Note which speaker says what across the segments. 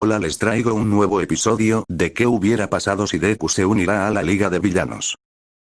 Speaker 1: Hola, les traigo un nuevo episodio de ¿qué hubiera pasado si Deku se unirá a la Liga de Villanos?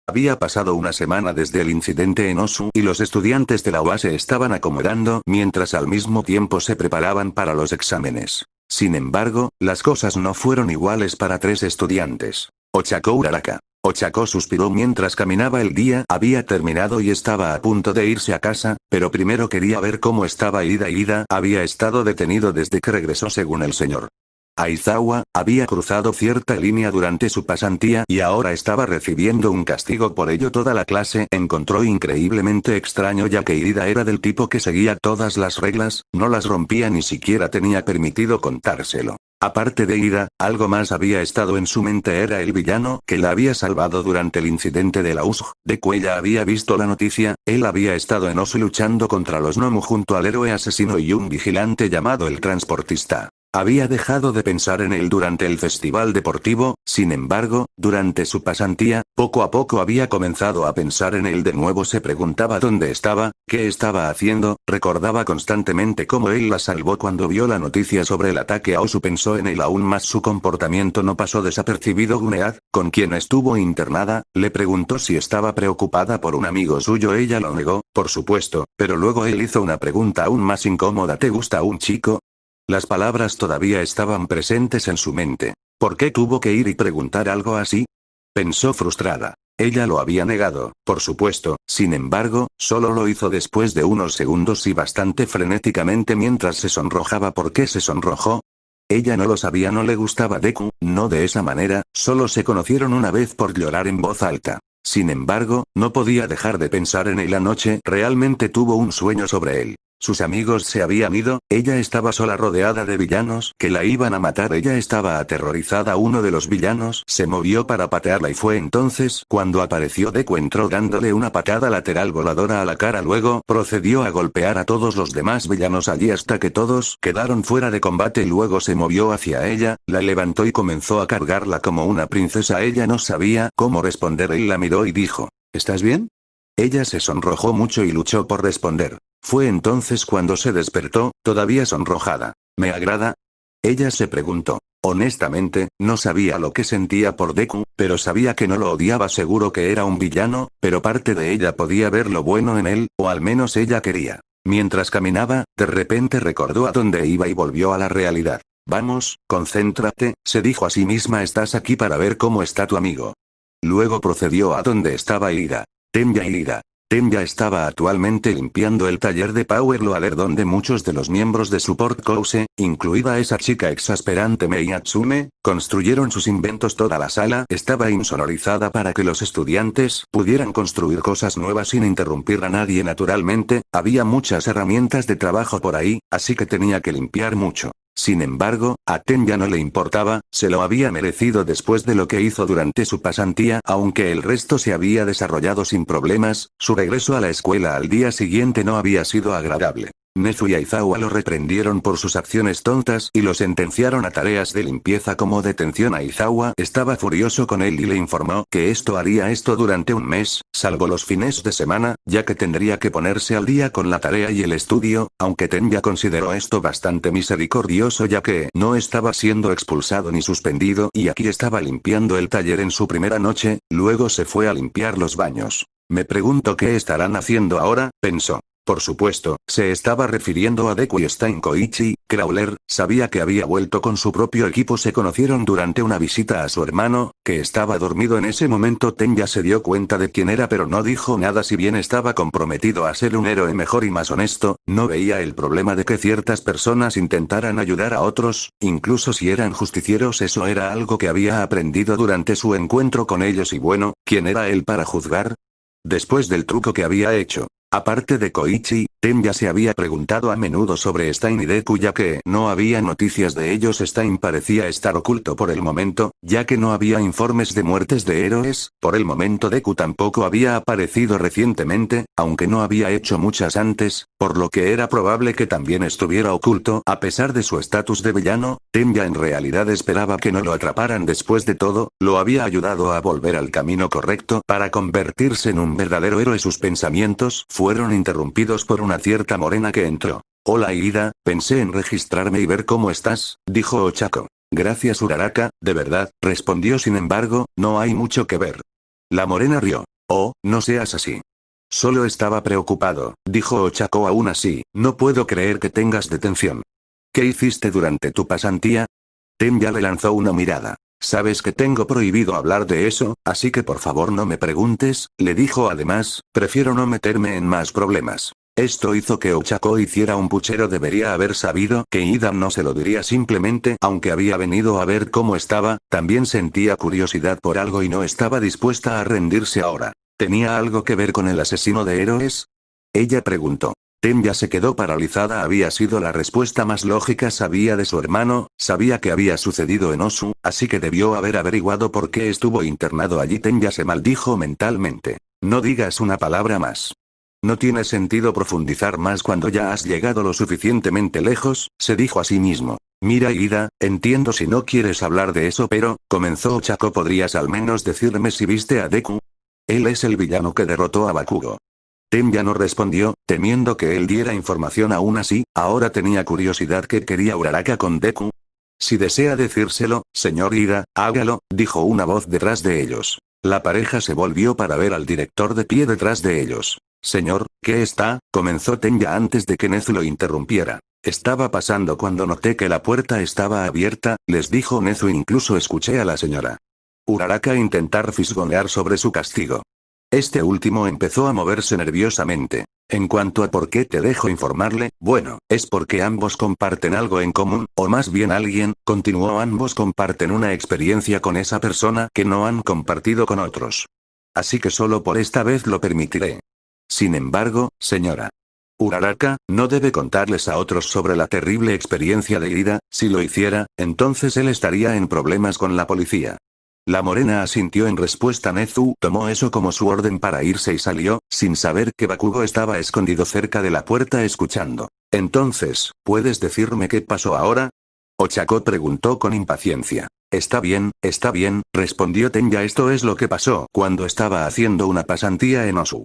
Speaker 1: Había pasado una semana desde el incidente en Osu y los estudiantes de la UA se estaban acomodando mientras al mismo tiempo se preparaban para los exámenes. Sin embargo, las cosas no fueron iguales para tres estudiantes. Ochako Uraraka. Ochako suspiró mientras caminaba. El día había terminado y estaba a punto de irse a casa, pero primero quería ver cómo estaba Ida. Ida había estado detenido desde que regresó según el señor Aizawa, había cruzado cierta línea durante su pasantía y ahora estaba recibiendo un castigo por ello. Toda la clase encontró increíblemente extraño ya que Ida era del tipo que seguía todas las reglas, no las rompía, ni siquiera tenía permitido contárselo. Aparte de Ida, algo más había estado en su mente. Era el villano que la había salvado durante el incidente de la USG. Deku ya había visto la noticia, él había estado en Osu luchando contra los Nomu junto al héroe asesino y un vigilante llamado el transportista. Había dejado de pensar en él durante el festival deportivo, sin embargo, durante su pasantía, poco a poco había comenzado a pensar en él de nuevo. Se preguntaba dónde estaba, qué estaba haciendo, recordaba constantemente cómo él la salvó cuando vio la noticia sobre el ataque a Osu. Pensó en él aún más, su comportamiento no pasó desapercibido. Gunead, con quien estuvo internada, le preguntó si estaba preocupada por un amigo suyo. Ella lo negó, por supuesto, pero luego él hizo una pregunta aún más incómoda: ¿te gusta un chico? Las palabras todavía estaban presentes en su mente. ¿Por qué tuvo que ir y preguntar algo así? Pensó frustrada. Ella lo había negado, por supuesto, sin embargo, solo lo hizo después de unos segundos y bastante frenéticamente mientras se sonrojaba. ¿Por qué se sonrojó? Ella no lo sabía. No le gustaba Deku, no de esa manera, solo se conocieron una vez por llorar en voz alta. Sin embargo, no podía dejar de pensar en él anoche. Realmente tuvo un sueño sobre él. Sus amigos se habían ido, ella estaba sola rodeada de villanos que la iban a matar. Ella estaba aterrorizada. Uno de los villanos se movió para patearla y fue entonces cuando apareció Deku. Entró dándole una patada lateral voladora a la cara, luego procedió a golpear a todos los demás villanos allí hasta que todos quedaron fuera de combate. Luego se movió hacia ella, la levantó y comenzó a cargarla como una princesa. Ella no sabía cómo responder. Él la miró y dijo: ¿estás bien? Ella se sonrojó mucho y luchó por responder. Fue entonces cuando se despertó, todavía sonrojada. ¿Me agrada? Ella se preguntó. Honestamente, no sabía lo que sentía por Deku, pero sabía que no lo odiaba. Seguro que era un villano, pero parte de ella podía ver lo bueno en él, o al menos ella quería. Mientras caminaba, de repente recordó a dónde iba y volvió a la realidad. Vamos, concéntrate, se dijo a sí misma. Estás aquí para ver cómo está tu amigo. Luego procedió a donde estaba Ida. Tenya y Ida. Tenya estaba actualmente limpiando el taller de Power Loader donde muchos de los miembros de Support Course, incluida esa chica exasperante Mei Natsume, construyeron sus inventos. Toda la sala estaba insonorizada para que los estudiantes pudieran construir cosas nuevas sin interrumpir a nadie. Naturalmente, había muchas herramientas de trabajo por ahí, así que tenía que limpiar mucho. Sin embargo, a Tenya no le importaba, se lo había merecido después de lo que hizo durante su pasantía. Aunque el resto se había desarrollado sin problemas, su regreso a la escuela al día siguiente no había sido agradable. Nezu y Aizawa lo reprendieron por sus acciones tontas y lo sentenciaron a tareas de limpieza como detención. Aizawa estaba furioso con él y le informó que haría esto durante un mes, salvo los fines de semana, ya que tendría que ponerse al día con la tarea y el estudio, aunque Tenya consideró esto bastante misericordioso ya que no estaba siendo expulsado ni suspendido y aquí estaba limpiando el taller en su primera noche. Luego se fue a limpiar los baños. Me pregunto qué estarán haciendo ahora, pensó. Por supuesto, se estaba refiriendo a Deku y Stein. Koichi Crawler sabía que había vuelto con su propio equipo. Se conocieron durante una visita a su hermano, que estaba dormido en ese momento. Tenya se dio cuenta de quién era pero no dijo nada. Si bien estaba comprometido a ser un héroe mejor y más honesto, no veía el problema de que ciertas personas intentaran ayudar a otros, incluso si eran justicieros. Eso era algo que había aprendido durante su encuentro con ellos y bueno, ¿quién era él para juzgar? Después del truco que había hecho. Aparte de Koichi, Tenya se había preguntado a menudo sobre Stein y Deku ya que no había noticias de ellos. Stein parecía estar oculto por el momento, ya que no había informes de muertes de héroes. Por el momento Deku tampoco había aparecido recientemente, aunque no había hecho muchas antes, por lo que era probable que también estuviera oculto. A pesar de su estatus de villano, Tenya en realidad esperaba que no lo atraparan. Después de todo, lo había ayudado a volver al camino correcto para convertirse en un verdadero héroe. Sus pensamientos fueron interrumpidos por una cierta morena que entró. Hola Ida, pensé en registrarme y ver cómo estás, dijo Ochako. Gracias Uraraka, de verdad, respondió sin embargo, no hay mucho que ver. La morena rió. Oh, no seas así. Solo estaba preocupado, dijo Ochako aún así, no puedo creer que tengas detención. ¿Qué hiciste durante tu pasantía? Tenya le lanzó una mirada. Sabes que tengo prohibido hablar de eso, así que por favor no me preguntes, le dijo además, prefiero no meterme en más problemas. Esto hizo que Ochako hiciera un puchero. Debería haber sabido que Ida no se lo diría simplemente, aunque había venido a ver cómo estaba, también sentía curiosidad por algo y no estaba dispuesta a rendirse ahora. ¿Tenía algo que ver con el asesino de héroes? Ella preguntó. Tenya se quedó paralizada. Había sido la respuesta más lógica. Sabía de su hermano, sabía que había sucedido en Osu, así que debió haber averiguado por qué estuvo internado allí. Tenya se maldijo mentalmente. No digas una palabra más. No tiene sentido profundizar más cuando ya has llegado lo suficientemente lejos, se dijo a sí mismo. Mira Ida, entiendo si no quieres hablar de eso, pero, comenzó Ochako, ¿podrías al menos decirme si viste a Deku? Él es el villano que derrotó a Bakugo. Tenya no respondió, temiendo que él diera información. Aún así, ahora tenía curiosidad. ¿Qué quería Uraraka con Deku? Si desea decírselo, señor Ida, hágalo, dijo una voz detrás de ellos. La pareja se volvió para ver al director de pie detrás de ellos. Señor, ¿qué está? Comenzó Tenya antes de que Nezu lo interrumpiera. Estaba pasando cuando noté que la puerta estaba abierta, les dijo Nezu. Incluso escuché a la señora Uraraka intentar fisgonear sobre su castigo. Este último empezó a moverse nerviosamente. En cuanto a por qué te dejo informarle, bueno, es porque ambos comparten algo en común, o más bien alguien, continuó. Ambos comparten una experiencia con esa persona que no han compartido con otros. Así que solo por esta vez lo permitiré. Sin embargo, señora Uraraka, no debe contarles a otros sobre la terrible experiencia de Ida. Si lo hiciera, entonces él estaría en problemas con la policía. La morena asintió en respuesta. Nezu tomó eso como su orden para irse y salió, sin saber que Bakugo estaba escondido cerca de la puerta escuchando. Entonces, ¿puedes decirme qué pasó ahora? Ochako preguntó con impaciencia. Está bien, respondió Tenya. Esto es lo que pasó cuando estaba haciendo una pasantía en Osu.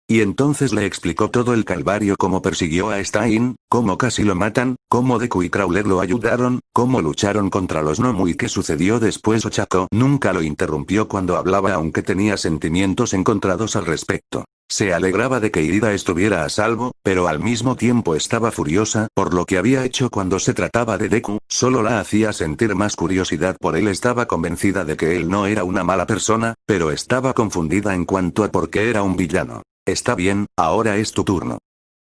Speaker 1: Y entonces le explicó todo el calvario: cómo persiguió a Stein, cómo casi lo matan, cómo Deku y Crawler lo ayudaron, cómo lucharon contra los Nomu y qué sucedió después. Ochako nunca lo interrumpió cuando hablaba, aunque tenía sentimientos encontrados al respecto. Se alegraba de que Ida estuviera a salvo, pero al mismo tiempo estaba furiosa por lo que había hecho cuando se trataba de Deku. Solo la hacía sentir más curiosidad por él. Estaba convencida de que él no era una mala persona, pero estaba confundida en cuanto a por qué era un villano. Está bien, ahora es tu turno.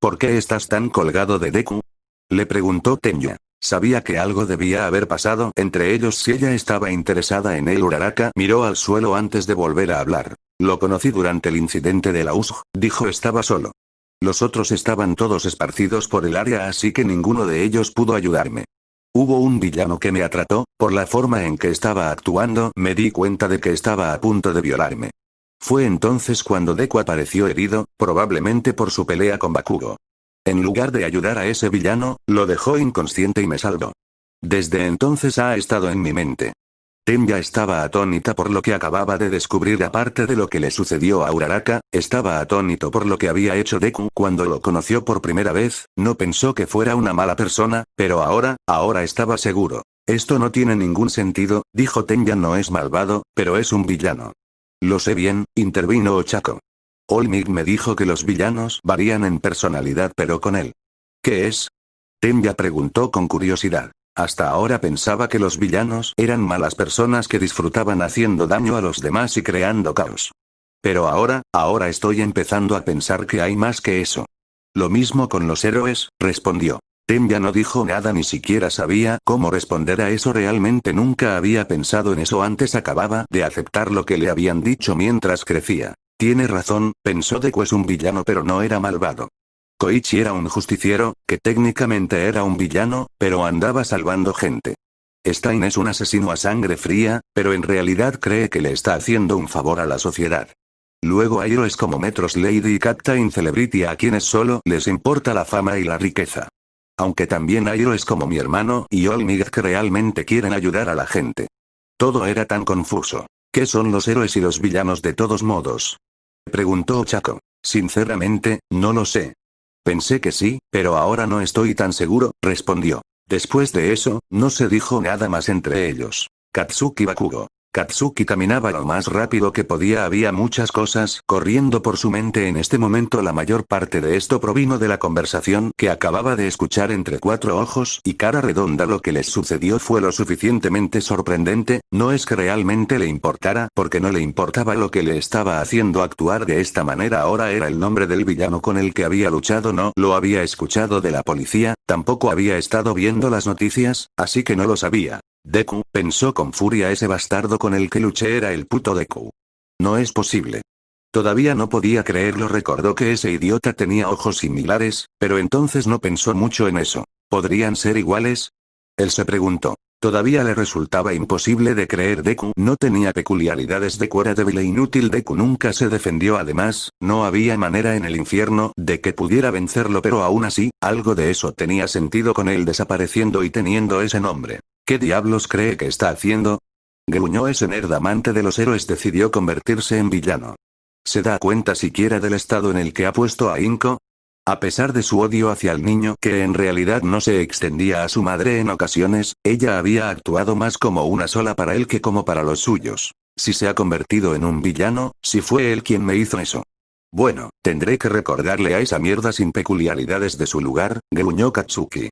Speaker 1: ¿Por qué estás tan colgado de Deku? Le preguntó Tenya. Sabía que algo debía haber pasado entre ellos si ella estaba interesada en él. Uraraka miró al suelo antes de volver a hablar. Lo conocí durante el incidente de la USG, dijo. Estaba solo. Los otros estaban todos esparcidos por el área, así que ninguno de ellos pudo ayudarme. Hubo un villano que me atrapó. Por la forma en que estaba actuando, me di cuenta de que estaba a punto de violarme. Fue entonces cuando Deku apareció herido, probablemente por su pelea con Bakugo. En lugar de ayudar a ese villano, lo dejó inconsciente y me salvó. Desde entonces ha estado en mi mente. Tenya estaba atónita por lo que acababa de descubrir. Aparte de lo que le sucedió a Uraraka, estaba atónito por lo que había hecho Deku cuando lo conoció por primera vez. No pensó que fuera una mala persona, pero ahora estaba seguro. Esto no tiene ningún sentido, dijo Tenya. No es malvado, pero es un villano. Lo sé bien, intervino Ochako. Olmig me dijo que los villanos varían en personalidad, pero con él. ¿Qué es? Tenya preguntó con curiosidad. Hasta ahora pensaba que los villanos eran malas personas que disfrutaban haciendo daño a los demás y creando caos. Pero ahora estoy empezando a pensar que hay más que eso. Lo mismo con los héroes, respondió. Tenya no dijo nada, ni siquiera sabía cómo responder a eso. Realmente nunca había pensado en eso antes. Acababa de aceptar lo que le habían dicho mientras crecía. Tiene razón, pensó. Deku es un villano pero no era malvado. Koichi era un justiciero, que técnicamente era un villano, pero andaba salvando gente. Stein es un asesino a sangre fría, pero en realidad cree que le está haciendo un favor a la sociedad. Luego hay héroes como Metros Lady y Captain Celebrity, a quienes solo les importa la fama y la riqueza. Aunque también hay héroes como mi hermano y Olmig que realmente quieren ayudar a la gente. Todo era tan confuso. ¿Qué son los héroes y los villanos de todos modos? Preguntó Ochako. Sinceramente, no lo sé. Pensé que sí, pero ahora no estoy tan seguro, respondió. Después de eso, no se dijo nada más entre ellos. Katsuki Bakugo. Katsuki caminaba lo más rápido que podía. Había muchas cosas corriendo por su mente en este momento. La mayor parte de esto provino de la conversación que acababa de escuchar entre cuatro ojos y cara redonda. Lo que les sucedió fue lo suficientemente sorprendente, no es que realmente le importara, porque no le importaba lo que le estaba haciendo actuar de esta manera. Ahora era el nombre del villano con el que había luchado. No lo había escuchado de la policía, tampoco había estado viendo las noticias, así que no lo sabía. Deku, pensó con furia, ese bastardo con el que luché era el puto Deku. No es posible. Todavía no podía creerlo. Recordó que ese idiota tenía ojos similares, pero entonces no pensó mucho en eso. ¿Podrían ser iguales? Él se preguntó. Todavía le resultaba imposible de creer. Deku no tenía peculiaridades. Deku era débil e inútil. Deku nunca se defendió. Además, no había manera en el infierno de que pudiera vencerlo, pero aún así, algo de eso tenía sentido con él desapareciendo y teniendo ese nombre. ¿Qué diablos cree que está haciendo? Gruñó. Ese nerd amante de los héroes decidió convertirse en villano. ¿Se da cuenta siquiera del estado en el que ha puesto a Inko? A pesar de su odio hacia el niño, que en realidad no se extendía a su madre en ocasiones, ella había actuado más como una sola para él que como para los suyos. Si se ha convertido en un villano, si fue él quien me hizo eso. Bueno, tendré que recordarle a esa mierda sin peculiaridades de su lugar, gruñó Katsuki.